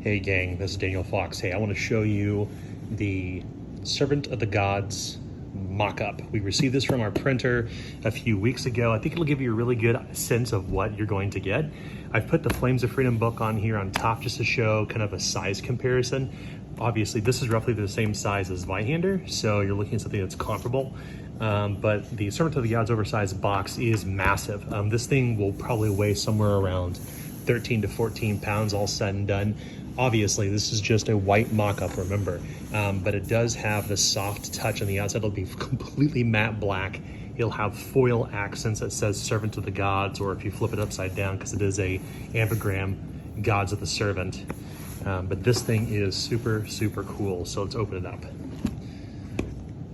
Hey gang, this is Daniel Fox. Hey, I want to show you the Servant of the Gods mock-up. We received this from our printer a few weeks ago. I think it'll give you a really good sense of what you're going to get. I've put the Flames of Freedom book on here on top just to show kind of a size comparison. Obviously, this is roughly the same size as Zweihander, so you're looking at something that's comparable. But the Servant of the Gods oversized box is massive. This thing will probably weigh somewhere around 13 to 14 pounds all said and done. Obviously, this is just a white mock-up, remember, but it does have the soft touch on the outside. It'll be completely matte black. It'll have foil accents that says Servant of the Gods, or if you flip it upside down, because it is a ambigram, Gods of the Servant. But this thing is super, super cool, so let's open it up.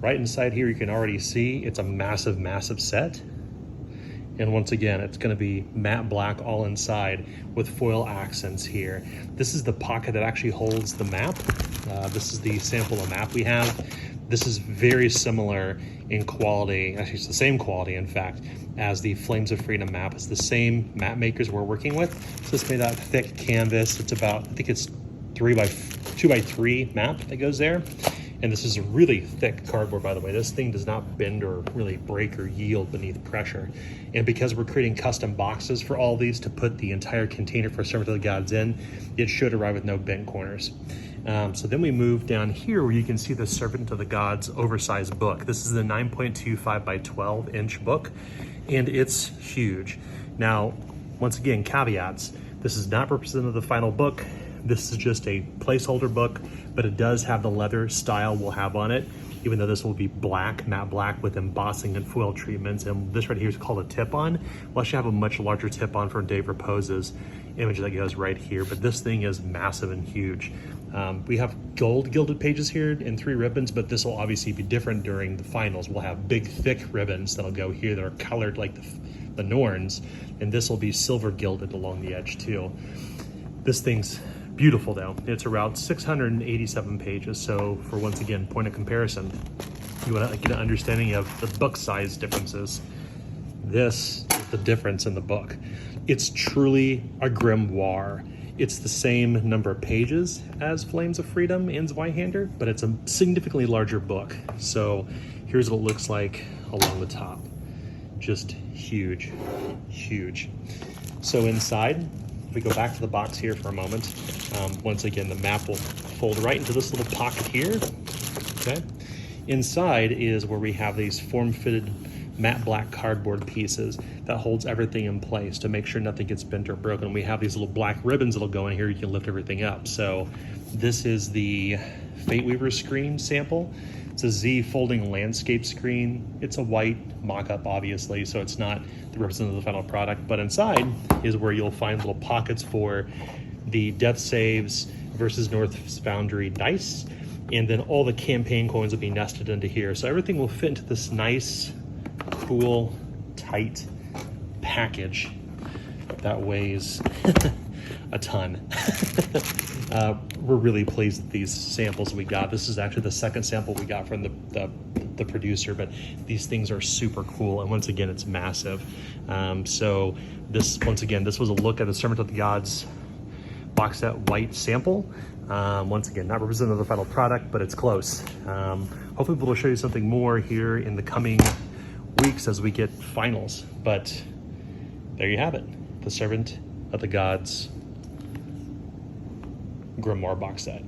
Right inside here, you can already see it's a massive, massive set. And once again, it's going to be matte black all inside with foil accents here. This is the pocket that actually holds the map. This is the sample of map we have. This is very similar in quality, actually it's the same quality in fact, as the Flames of Freedom map. It's the same map makers we're working with. So it's made out of thick canvas. It's about, I think it's 2 by 3 map that goes there. And this is a really thick cardboard, by the way. This thing does not bend or really break or yield beneath pressure. And because we're creating custom boxes for all these to put the entire container for Servant of the Gods in, it should arrive with no bent corners. So then we move down here where you can see the Servant of the Gods oversized book. This is the 9.25 by 12 inch book, and it's huge. Now, once again, caveats. This is not representative of the final book. This is just a placeholder book, but it does have the leather style we'll have on it, even though this will be black, matte black with embossing and foil treatments. And this right here is called a tip-on. We'll actually have a much larger tip-on for Dave Raposa's image that goes right here, but this thing is massive and huge. We have gold gilded pages here in 3 ribbons, but this will obviously be different during the finals. We'll have big, thick ribbons that'll go here that are colored like the Norns, and this will be silver gilded along the edge too. This thing's beautiful though. It's around 687 pages. So for, once again, point of comparison, you want to get an understanding of the book size differences. This is the difference in the book. It's truly a grimoire. It's the same number of pages as Flames of Freedom and Zweihander, but it's a significantly larger book. So here's what it looks like along the top. Just huge, huge. So inside, if we go back to the box here for a moment, once again, the map will fold right into this little pocket here, okay? Inside is where we have these form-fitted matte black cardboard pieces that holds everything in place to make sure nothing gets bent or broken. We have these little black ribbons that'll go in here. You can lift everything up. So this is the Fate Weaver screen sample. It's a Z folding landscape screen. It's a white mock-up, obviously, so it's not the representative of the final product, but inside is where you'll find little pockets for the Death Saves versus North's Foundry dice, and then all the campaign coins will be nested into here. So everything will fit into this nice, cool, tight package that weighs a ton. We're really pleased with these samples we got. This is actually the second sample we got from the producer, but these things are super cool, and once again, it's massive. So this, once again, this was a look at the Servant of the Gods box set white sample. Once again, not representative of the final product, but it's close. Hopefully we'll show you something more here in the coming weeks as we get finals, but there you have it, the Servant of the Gods Grimoire box set.